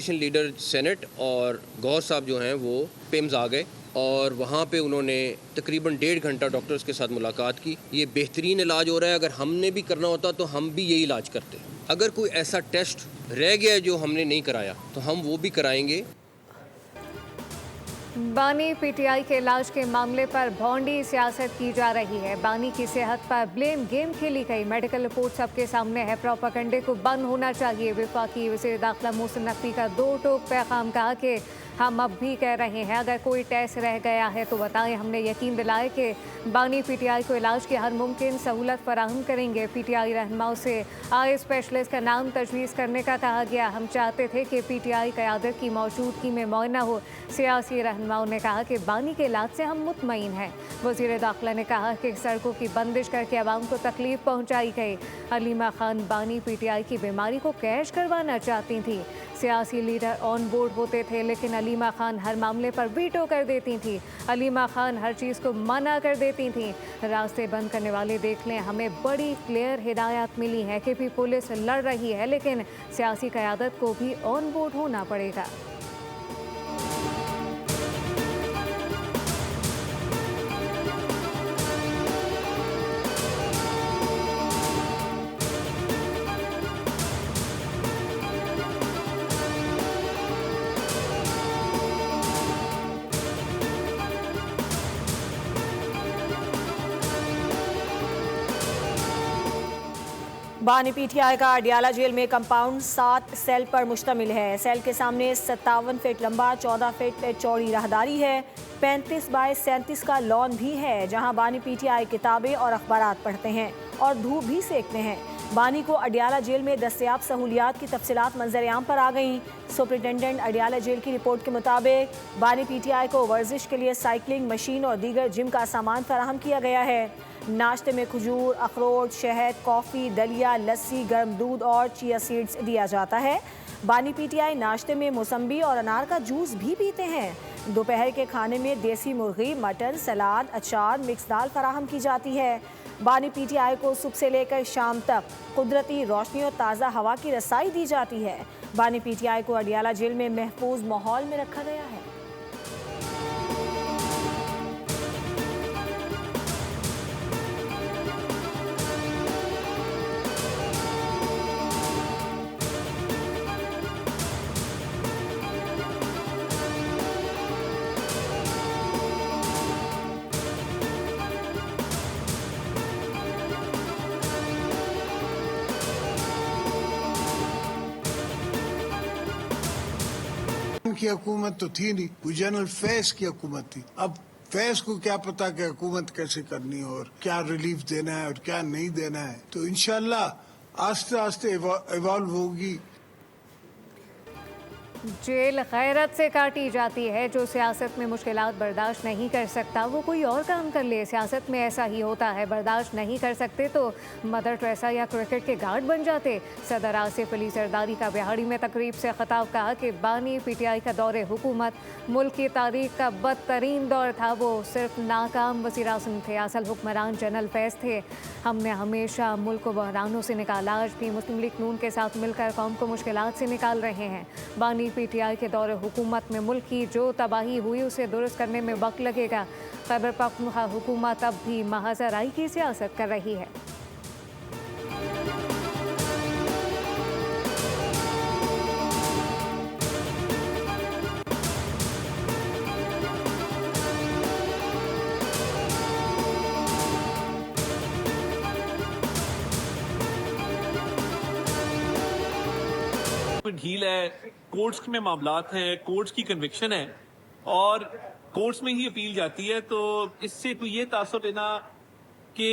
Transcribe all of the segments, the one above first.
Opposition leader senate और गौहर साहब जो हैं वो पिम्स आ गए और वहाँ पे उन्होंने तकरीबन 1.5 घंटा डॉक्टर्स के साथ मुलाकात की। ये बेहतरीन इलाज हो रहा है, अगर हमने भी करना होता तो हम भी यही इलाज करते। अगर कोई ऐसा टेस्ट रह गया है जो हमने नहीं कराया तो हम वो भी कराएंगे। बानी पीटीआई के इलाज के मामले पर भौंडी सियासत की जा रही है। बानी की सेहत पर ब्लेम गेम खेली गई। मेडिकल रिपोर्ट सबके सामने है। प्रोपेगेंडे को बंद होना चाहिए। वफाकी वज़ीर दाखिला मोहसिन नकवी का 2 टोक पैगाम कहा कि हम अब भी कह रहे हैं अगर कोई टेस्ट रह गया है तो बताएं। हमने यकीन दिलाया कि बानी पीटीआई को इलाज की हर मुमकिन सहूलत फराहम करेंगे। पीटीआई रहनुमाओं से आई स्पेशलिस्ट का नाम तजवीज़ करने का कहा गया। हम चाहते थे कि पीटीआई क़यादत की मौजूदगी में मुआयना हो। सियासी रहनुमाओं ने कहा कि बानी के इलाज से हम मुतमईन हैं। वज़ीर दाखिला ने कहा कि सड़कों की बंदिश करके आवाम को तकलीफ पहुँचाई गई। हलीमा खान बानी पीटीआई की बीमारी को कैश करवाना चाहती थी। सियासी लीडर ऑन बोर्ड होते थे लेकिन हलीमा खान हर मामले पर वीटो कर देती थी। हलीमा खान हर चीज़ को मना कर देती थी। रास्ते बंद करने वाले देख लें, हमें बड़ी क्लियर हिदायत मिली है कि भी पुलिस लड़ रही है लेकिन सियासी क़यादत को भी ऑन बोर्ड होना पड़ेगा। बानी पीटीआई का अडियाला जेल में कंपाउंड 7 सेल पर मुश्तमिल है। सेल के सामने 57 फीट लंबा 14 फीट चौड़ी राहदारी है। 35 बाय 37 का लॉन भी है जहां बानी पीटीआई किताबें और अखबारात पढ़ते हैं और धूप भी सेकते हैं। बानी को अडियाला जेल में दस्तयाब सहूलियात की तफसीलात मंजर-ए-आम पर आ गईं। सुपरिटेंडेंट अडियाला जेल की रिपोर्ट के मुताबिक बानी पीटीआई को वर्जिश के लिए साइकिलिंग मशीन और दीगर जिम का सामान फराहम किया गया है। नाश्ते में खजूर, अखरोट, शहद, कॉफ़ी, दलिया, लस्सी, गर्म दूध और चिया सीड्स दिया जाता है। बानी पीटीआई नाश्ते में मौसम्बी और अनार का जूस भी पीते हैं। दोपहर के खाने में देसी मुर्गी, मटन, सलाद, अचार, मिक्स दाल फराहम की जाती है। बानी पीटीआई को सुबह से लेकर शाम तक कुदरती रोशनी और ताज़ा हवा की रसाई दी जाती है। बानी पीटीआई को अडियाला जेल में महफूज माहौल में रखा गया है। की हुकूमत तो थी नहीं, वो जनरल फैज की हुकूमत थी। अब फैज को क्या पता कि हुकूमत कैसे करनी है और क्या रिलीफ देना है और क्या नहीं देना है। तो इंशाल्लाह आस्ते आस्ते इवॉल्व होगी। जेल गैरत से काटी जाती है। जो सियासत में मुश्किलात बर्दाश्त नहीं कर सकता वो कोई और काम कर ले। सियासत में ऐसा ही होता है। बर्दाश्त नहीं कर सकते तो मदर टेरेसा या क्रिकेट के गार्ड बन जाते। सदर आसिफ अली जरदारी का बिहाड़ी में तकरीब से खिताब कहा कि बानी पीटीआई का दौरे हुकूमत मुल्क की तारीख का बदतरीन दौर था। वो सिर्फ नाकाम वज़ीर-ए-आज़म थे, असल हुक्मरान जनरल फैज़ थे। हमने हमेशा मुल्क को बहरानों से निकाला। आज भी मुस्लिम लीग नून के साथ मिलकर कौम को मुश्किलात से निकाल रहे हैं। बानी पीटीआई के दौरे हुकूमत में मुल्क की जो तबाही हुई उसे दुरुस्त करने में वक्त लगेगा। खैबर पख्तूनख्वा हुकूमत अब भी महाजराई की सियासत कर रही है। ढील है, कोर्ट्स में मामलात हैं, कोर्ट्स की कन्विक्शन है और कोर्ट्स में ही अपील जाती है। तो इससे तो ये तासुर लेना कि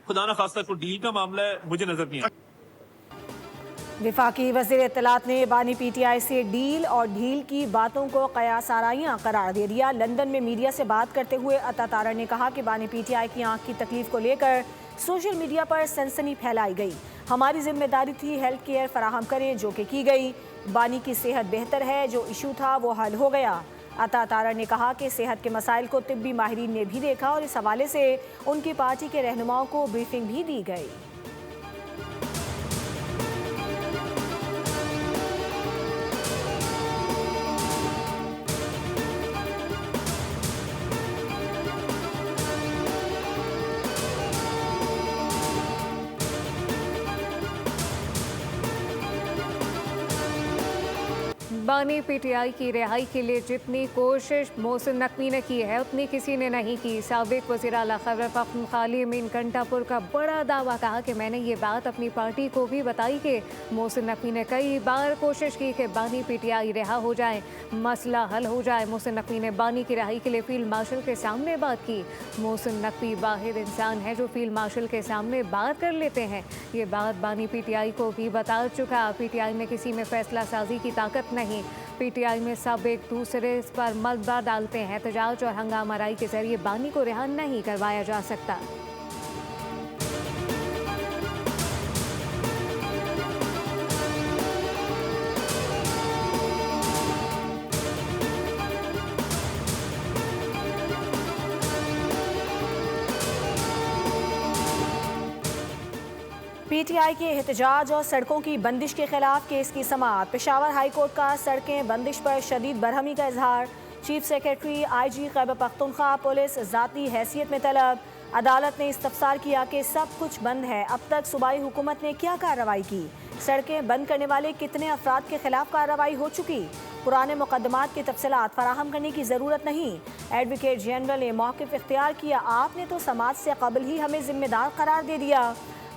खुदा ना खास्ता कोई डील का मामला है, मुझे नजर नहीं आता। वफाकी वज़ीर इत्तलात ने बानी पीटीआई से डील और ढील की बातों को क़यास आराइयाँ करार दे दिया। लंदन में मीडिया से बात करते हुए अता तारा ने कहा कि बानी पीटीआई की आँख की तकलीफ को लेकर सोशल मीडिया पर सनसनी फैलाई गई। हमारी जिम्मेदारी थी हेल्थ केयर फराहम करें, जो कि की गई। बानी की सेहत बेहतर है, जो इशू था वो हल हो गया। अता तारा ने कहा कि सेहत के मसाइल को तिब्बी माहिरीन ने भी देखा और इस हवाले से उनकी पार्टी के रहनुमाओं को ब्रीफिंग भी दी गई। बानी पीटीआई की रिहाई के लिए जितनी कोशिश मोहसिन नकवी ने की है उतनी किसी ने नहीं की। साबिक वज़ीर आला खैबर पख्तूनख्वा अमीन घंटापुर का बड़ा दावा कहा कि मैंने ये बात अपनी पार्टी को भी बताई कि मोहसिन नकवी ने कई बार कोशिश की कि बानी पीटीआई रिहा हो जाए, मसला हल हो जाए। मोहसिन नकवी ने बानी की रिहाई के लिए फील्ड मार्शल के सामने बात की। मोहसिन नकवी वाहिद इंसान है जो फील्ड मार्शल के सामने बात कर लेते हैं। ये बात बानी पीटीआई को भी बता चुका। पीटीआई में किसी में फैसला साजी की ताकत नहीं। पीटीआई में सब एक दूसरे पर मलबा डालते हैं। एहतजाज और हंगामाराई के जरिए बानी को रिहा नहीं करवाया जा सकता। पीटीआई के एहतजाज और सड़कों की बंदिश के खिलाफ केस की समाअत। पेशावर हाई कोर्ट का सड़कें बंदिश पर शदीद बरहमी का इजहार। Chief secretary IG Khyber Pakhtunkhwa police ज़ाती हैसियत में तलब। अदालत ने इस्तफसार किया कि सब कुछ बंद है, अब तक सूबाई हुकूमत ने क्या कार्रवाई की? सड़कें बंद करने वाले कितने अफराद के खिलाफ कार्रवाई हो चुकी? पुराने मुकदमात की तफसीलात फराहम करने की ज़रूरत नहीं। एडवोकेट जनरल ने मौक़िफ़ इख्तियार किया, आपने तो समाज से कबल ही हमें जिम्मेदार करार दे दिया।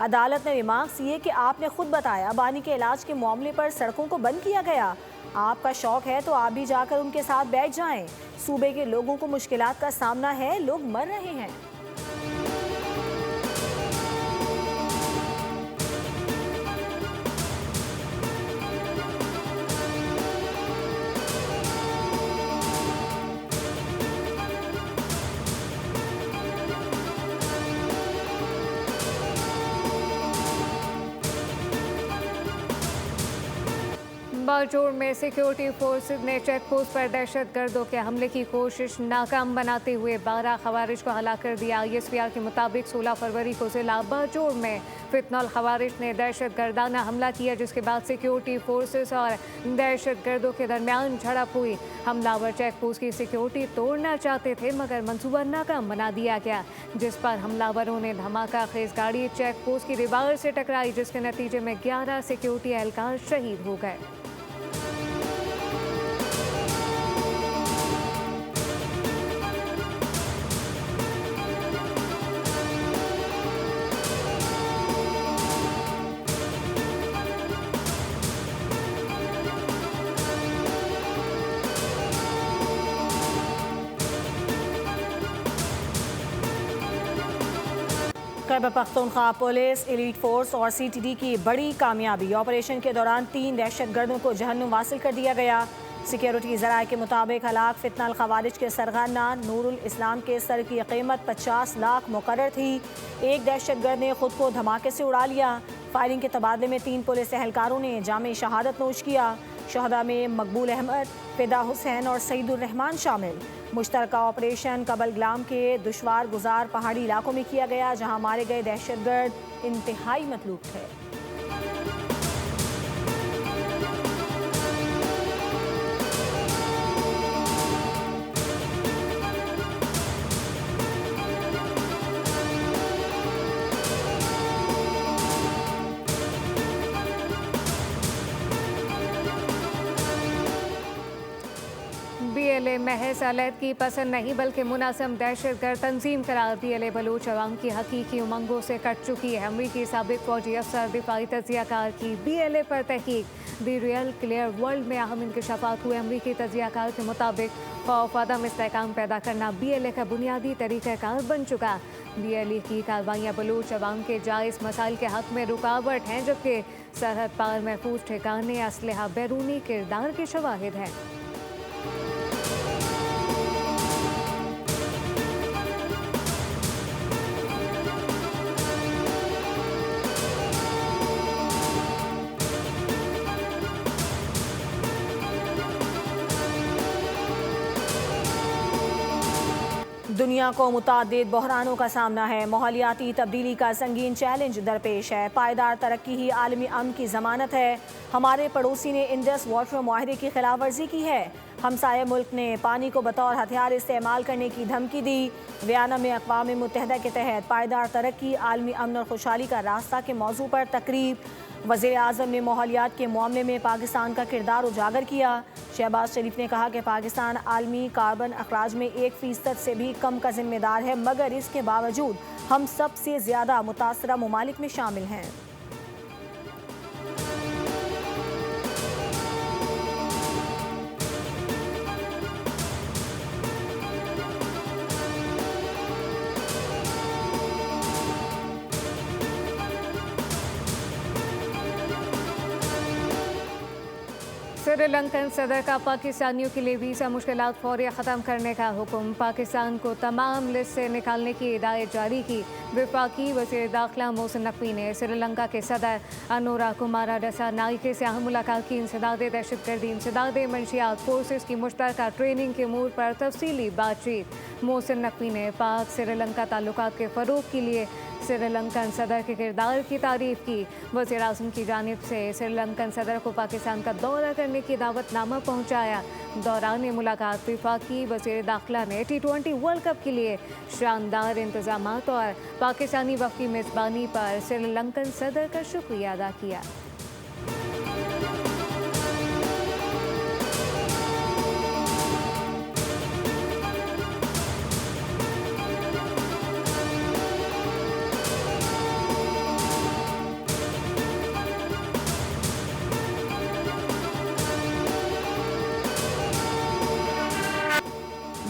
अदालत ने रिमार्क्स ये कि आपने खुद बताया बानी के इलाज के मामले पर सड़कों को बंद किया गया। आपका शौक है तो आप भी जाकर उनके साथ बैठ जाएं। सूबे के लोगों को मुश्किलात का सामना है, लोग मर रहे हैं। बाजोड़ में सिक्योरिटी फोर्सेज ने चेक पोस्ट पर दहशत गर्दों के हमले की कोशिश नाकाम बनाते हुए 12 खवारिज को हलाक कर दिया। ISPR के मुताबिक 16 फरवरी को जिला बाजोड़ में फितनल खवारिज ने दहशत गर्दाना हमला किया, जिसके बाद सिक्योरिटी फोर्सेज और दहशत गर्दों के दरमियान झड़प हुई। हमलावर चेक पोस्ट की सिक्योरिटी तोड़ना चाहते थे मगर मंसूबा नाकाम बना दिया गया, जिस पर हमलावरों ने धमाका खेज गाड़ी चेक पोस्ट की दीवार से टकराई, जिसके नतीजे में 11 सिक्योरिटी एहलकार शहीद हो गए। Khyber Pakhtunkhwa police, elite force और CTD की बड़ी कामयाबी। ऑपरेशन के दौरान 3 दहशतगर्दों को जहन्नुम वासिल कर दिया गया। सिक्योरिटी ज़राए के मुताबिक हलाक फितनल खवारिज के सरगना नूरुल इस्लाम के सर की कीमत 50 लाख मुकर्रर थी। एक दहशतगर्द ने खुद को धमाके से उड़ा लिया। फायरिंग के तबादले में 3 पुलिस एहलकारों ने जामे शहादत नोश किया। शहदा में मकबूल अहमद, फिदा हुसैन और सईदुर रहमान शामिल। मुश्तरका ऑपरेशन कबलग्लाम के दुश्वार गुजार पहाड़ी इलाकों में किया गया, जहां मारे गए दहशतगर्द इंतहाई मतलूब थे। BLA महज अलहदगी पसंद नहीं बल्कि मुनासिब दहशतगर्द तंजीम करार। BLA बलूच अवाम की हकीकी उमंगों से कट चुकी है। अमरीकी साबिक फौजी अफसर दिफाई तजियाकार की BLA पर तहकीक। दी रियल क्लियर वर्ल्ड में अहम इंकशाफात हुए। अमरीकी तजियाकार के मुताबिक खौफ अदम इस्तेहकाम पैदा करना BLA का बुनियादी तरीक़ाकार बन चुका। BLA की कार्रवाइयाँ बलूच अवाम के जायज़ मसाइल के हक़ में रुकावट हैं, जबकि सरहद पार महफूज ठिकाने असलहा बैरूनी किरदार के शवाहिद हैं। दुनिया को मुतादिद बहरानों का सामना है। माहौलियाती तब्दीली का संगीन चैलेंज दरपेश है। पायदार तरक्की ही आलमी अमन की जमानत है। हमारे पड़ोसी ने इंडस वाटर माहरे की खिलाफ वर्जी की है। हमसाया मुल्क ने पानी को बतौर हथियार इस्तेमाल करने की धमकी दी। वियना में अक़वाम मुत्तहिदा के तहत पायदार तरक्की, आलमी अमन और खुशहाली का रास्ता के मौजू पर तकरीब। वज़ीर आज़म ने माहौलियात के मामले में पाकिस्तान का किरदार उजागर किया। शहबाज शरीफ ने कहा कि पाकिस्तान आलमी कार्बन अखराज में 1% से भी कम का जिम्मेदार है, मगर इसके बावजूद हम सबसे ज़्यादा मुतासरा ममालिक में शामिल हैं। श्रीलंकन सदर का पाकिस्तानियों के लिए वीज़ा मुश्किलात फौरी ख़त्म करने का हुक्म। पाकिस्तान को तमाम लिस्ट से निकालने की हिदायत जारी की। वफाकी वज़ीर दाखिला मोहसिन नकवी ने श्रीलंका के सदर अनुरा कुमारा रसानाइके से अहम मुलाकात की। इंसदाद दहशतगर्दी, इंसदाद मंशियात, फोर्सेस की मुश्तरका ट्रेनिंग के अमूर पर तफसीली बातचीत। मोहसिन नकवी ने पाक श्रीलंका ताल्लुकात के फ़रोग़ के लिए श्रीलंकन सदर के किरदार की तारीफ़ की। वज़ीर आज़म की जानिब से श्रीलंकन सदर को पाकिस्तान का दौरा करने की दावतनामा पहुँचाया। दौरान मुलाकात वफाकी वज़ीर दाखिला ने T20 वर्ल्ड कप के लिए शानदार इंतज़ामात और पाकिस्तानी वफ़द की मेज़बानी पर श्रीलंकन सदर का शुक्रिया अदा किया।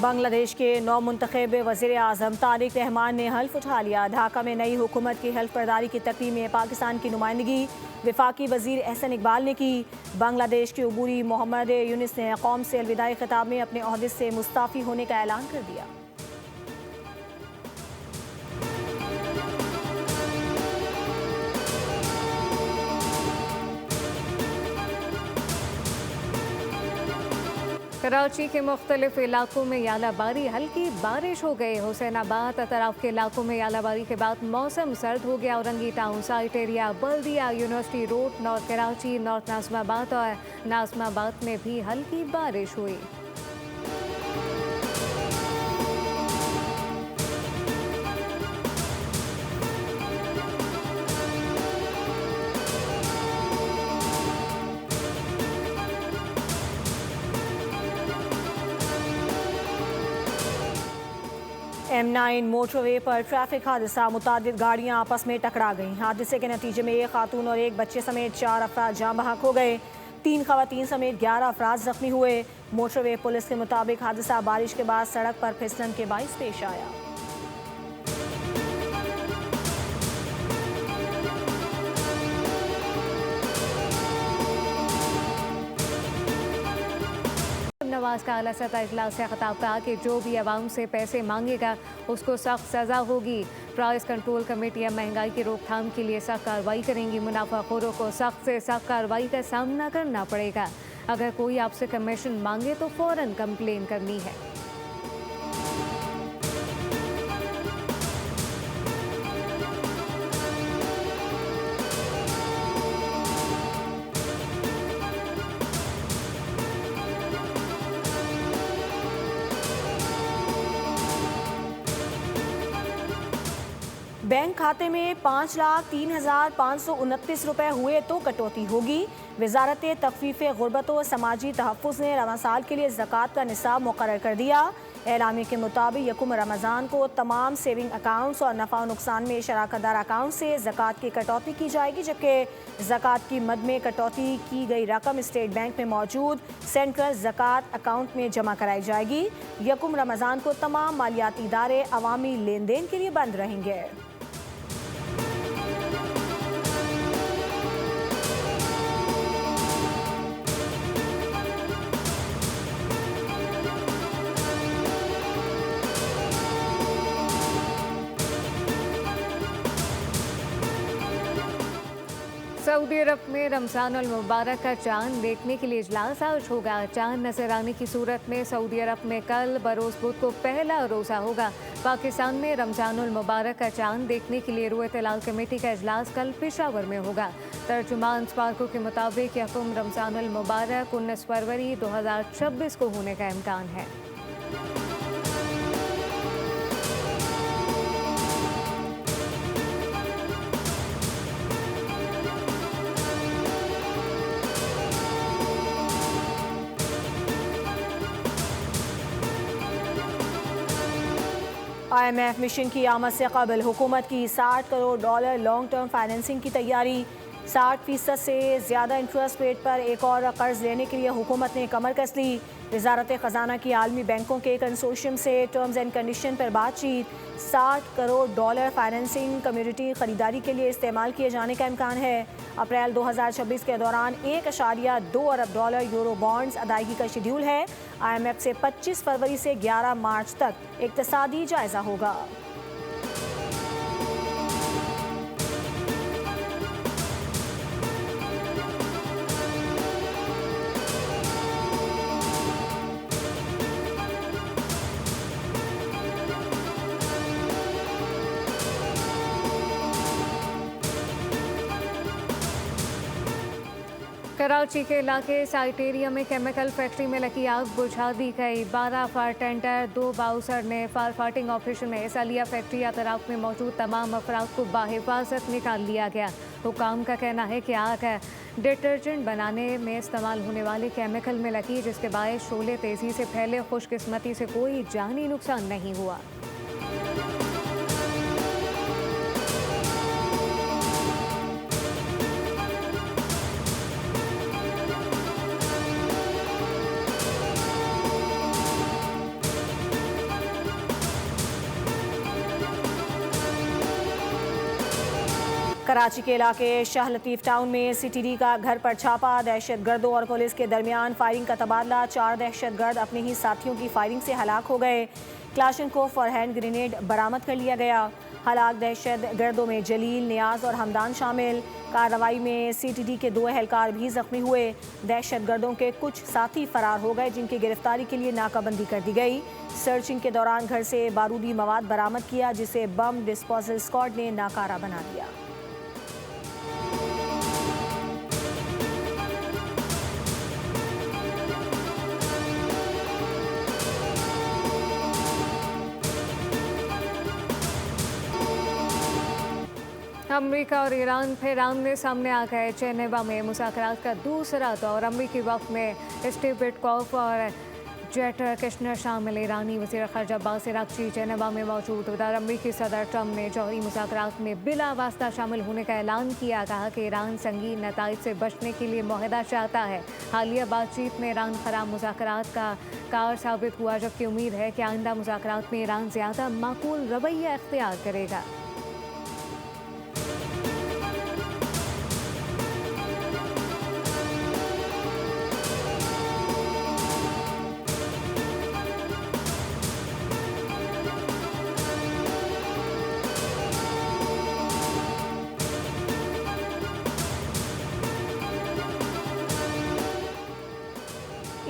बांग्लादेश के नौ मुंतखब वज़ीर आज़म तारिक रहमान ने हल्फ उठा लिया। ढाका में नई हुकूमत की हल्फ बर्दारी की तकरीब में पाकिस्तान की नुमाइंदगी वफाकी वज़ीर एहसन इकबाल ने की। बांग्लादेश के अबूरी मोहम्मद यूनिस ने कौम से अलविदाई खिताब में अपने ओहदे से मुस्ताफ़ी होने का ऐलान कर दिया। कराची के मुख्तलिफ इलाकों में यालाबारी, हल्की बारिश हो गई। हुसैनाबाद अतराफ के इलाकों में यालाबारी के बाद मौसम सर्द हो गया। Orangi Town, Site Area, Baldia, University Road, North Karachi, North Nazimabad और नाज़िमाबाद में भी हल्की बारिश हुई। M9 मोटरवे पर ट्रैफिक हादसा, मुतादिद गाड़ियां आपस में टकरा गईं। हादसे के नतीजे में एक खातून और एक बच्चे समेत 4 अफराद जाँ बहक हो गए। 3 खवातीन समेत 11 अफराद जख्मी हुए। मोटरवे पुलिस के मुताबिक हादसा बारिश के बाद सड़क पर फिसलन के बाइस पेश आया। नवाज का आला सतह इजलास से खिताब कहा कि जो भी आवाम से पैसे मांगेगा उसको सख्त सज़ा होगी। प्राइस कंट्रोल कमेटियाँ महंगाई की रोकथाम के लिए सख्त कार्रवाई करेंगी। मुनाफाखोरों को सख्त से सख्त कार्रवाई का सामना करना पड़ेगा। अगर कोई आपसे कमीशन मांगे तो फ़ौरन कंप्लेन करनी है। बैंक खाते में 5,03,529 रुपए हुए तो कटौती होगी। वजारत तखफीफ गुर्बत व समाजी तहफ़्फ़ुज़ ने रमज़ान साल के लिए ज़कात का निसाब मुक़र्रर कर दिया। एलामी के मुताबिक यकुम रमज़ान को तमाम सेविंग अकाउंट्स और नफ़ा नुकसान में शराकत दार अकाउंट से ज़कात की कटौती की जाएगी, जबकि ज़कात की मद में कटौती की गई रकम स्टेट बैंक में मौजूद सेंट्रल ज़कात अकाउंट में जमा कराई जाएगी। यकुम रमज़ान को तमाम मालियाती इदारे अवामी लेन देन के लिए बंद रहेंगे। सऊदी अरब में रमज़ान अल मुबारक का चांद देखने के लिए इजलास आज होगा। चांद नजर आने की सूरत में सऊदी अरब में कल बरोज़ बुध को पहला रोज़ा होगा। पाकिस्तान में रमज़ान अल मुबारक का चांद देखने के लिए रुयत अल कमेटी का इजलास कल पेशावर में होगा। तर्जुमान स्पार्को के मुताबिक यकम रमज़ान अल मुबारक 19 फरवरी 2026 को होने का इम्कान है। IMF मिशन की आमद से कबल हुकूमत की $60 करोड़ लॉन्ग टर्म फाइनेंसिंग की तैयारी। 60% से ज़्यादा इंटरेस्ट रेट पर एक और कर्ज लेने के लिए हुकूमत ने कमर कस ली। वजारत ख़जाना की आलमी बैंकों के कंसोर्शियम से टर्म्स एंड कंडीशन पर बातचीत। $60 करोड़ फाइनेंसिंग कम्युनिटी ख़रीदारी के लिए इस्तेमाल किए जाने का इम्कान है। अप्रैल 2026 के दौरान $1.2 अरब यूरो बॉन्ड्स अदायगी का शेड्यूल है। IMF से 25 फरवरी से 11 मार्च तक इक्तसादी जायजा होगा। कराची के इलाके साइटेरिया में केमिकल फैक्ट्री में लगी आग बुझा दी गई। 12 फायर टेंडर 2 बाउसर ने फायर फाइटिंग ऑपरेशन में हिस्सा लिया। फैक्ट्री अतराफ में मौजूद तमाम अफराद को बाहिफाजत निकाल लिया गया। हुकाम का कहना है कि आग डिटर्जेंट बनाने में इस्तेमाल होने वाले केमिकल में लगी, जिसके बायस शोले तेजी से फैले। खुशकिस्मती से कोई जानी नुकसान नहीं हुआ। कराची के इलाके शाह लतीफ़ टाउन में CTD का घर पर छापा। दहशतगर्दों और पुलिस के दरमियान फायरिंग का तबादला। 4 दहशतगर्द अपने ही साथियों की फायरिंग से हलाक हो गए। क्लाशनकोफ और हैंड ग्रेनेड बरामद कर लिया गया। हलाक दहशतगर्दों में जलील, नियाज और हमदान शामिल। कार्रवाई में CTD के 2 एहलकार भी जख्मी हुए। दहशतगर्दों के कुछ साथी फरार हो गए, जिनकी गिरफ्तारी के लिए नाकाबंदी कर दी गई। सर्चिंग के दौरान घर से बारूदी मवाद बरामद किया, जिसे बम डिस्पोजल स्क्वाड ने नाकारा बना दिया। अमेरिका और ईरान फिर आमने सामने आ गए। जेनेवा में मुज़ाकरात का दूसरा दौर। अमेरिकी वक्त में स्टीव विटकॉफ और जेट किश्नर शामिल। ईरानी वज़ीर ख़ारजा अब्बास अराग़ची जेनेवा में मौजूद। उधर अमेरिकी सदर ट्रंप ने जौहरी मुज़ाकरात में बिला वास्ता शामिल होने का ऐलान किया। कहा कि ईरान संगीन नताइज से बचने के लिए मुआहदा चाहता है। हालिया बातचीत में ईरान खराब मुज़ाकरात का कार साबित हुआ, जबकि उम्मीद है कि आइंदा मुज़ाकरात में ईरान ज़्यादा माकूल रवैया इख्तियार करेगा।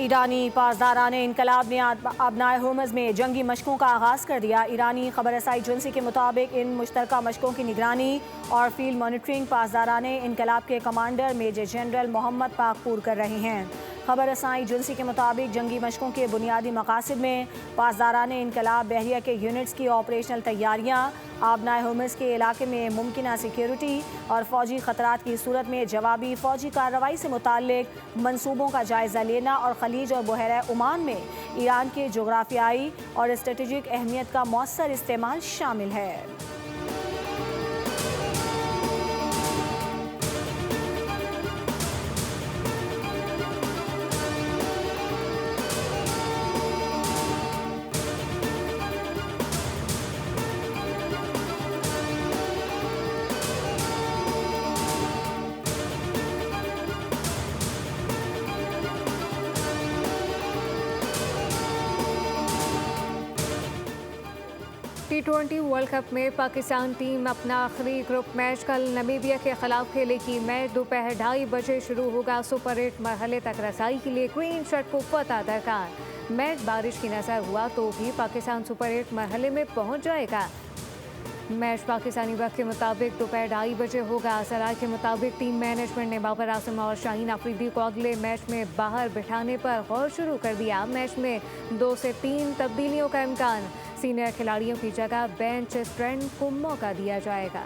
ईरानी पासदारान इनकलाब ने अबनाए होर्मुज़ में जंगी मशकों का आगाज़ कर दिया। ईरानी खबर रसाई एजेंसी के मुताबिक इन मुश्तरका मशकों की निगरानी और फील्ड मॉनिटरिंग पासदारान इनकलाब के commander major general Mohammad Pakpour कर रहे हैं। खबर रसाई एजेंसी के मुताबिक जंगी मशकों के बुनियादी मकासद में पासदारान इनकलाब बहरिया के यूनिट्स की ऑपरेशनल तैयारियाँ, आबनाए होर्मुज़ के इलाके में मुमकिन सिक्योरिटी और फ़ौजी ख़तरात की सूरत में जवाबी फ़ौजी कार्रवाई से मुताल्लिक मनसूबों का जायज़ा लेना और खलीज और बहरा ओमान में ईरान के जोग्राफियाई और स्ट्रेटेजिक अहमियत का मौसर इस्तेमाल शामिल है। T20 वर्ल्ड कप में पाकिस्तान टीम अपना आखिरी ग्रुप मैच कल नमीबिया के खिलाफ खेलेगी। मैच दोपहर 2:30 बजे शुरू होगा। सुपर 8 मरहले तक रसाई के लिए ग्रीन शर्ट को फतह दरकार। मैच बारिश की नजर हुआ तो भी पाकिस्तान सुपर 8 मरहले में पहुंच जाएगा। मैच पाकिस्तानी वक्त के मुताबिक दोपहर 2:30 बजे होगा। सराय के मुताबिक टीम मैनेजमेंट ने बाबर आजम और शाहीन अफरीदी को अगले मैच में बाहर बिठाने पर गौर शुरू कर दिया। मैच में 2 से 3 तब्दीलियों का इम्कान। सीनियर खिलाड़ियों की जगह बेंच स्ट्रेंथ को मौका दिया जाएगा।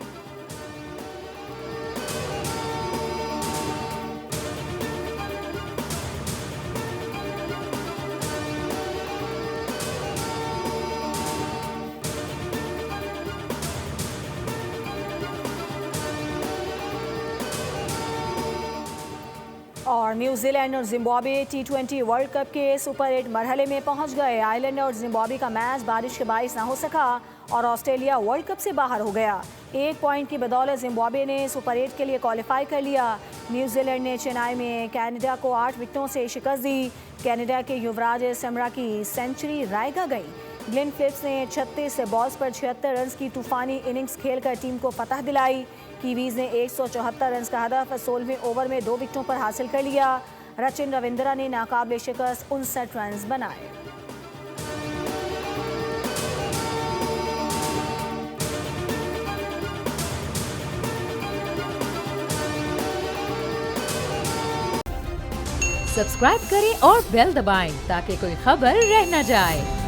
और न्यूजीलैंड और जिम्बाब्वे T20 वर्ल्ड कप के सुपर 8 मरहले में पहुंच गए। आयरलैंड और जिम्बाब्वे का मैच बारिश के बाइस ना हो सका और ऑस्ट्रेलिया वर्ल्ड कप से बाहर हो गया। 1 पॉइंट की बदौलत जिम्बाब्वे ने सुपर 8 के लिए क्वालिफाई कर लिया। न्यूजीलैंड ने चेन्नई में कनाडा को 8 विकेटों से शिकस्त दी। कनाडा के युवराज समरा की सेंचुरी रायगा गई। ग्लेन फिलिप्स ने 36 बॉल्स पर 76 रन की तूफानी इनिंग्स खेलकर टीम को फतह दिलाई। कीवीज ने 174 रन का हदफ 16वें ओवर में 2 विकेटों पर हासिल कर लिया। रचिन रविंद्रा ने नाकाबिले शिकस्त 59 रन बनाए। सब्सक्राइब करें और बेल दबाएं ताकि कोई खबर रह न जाए।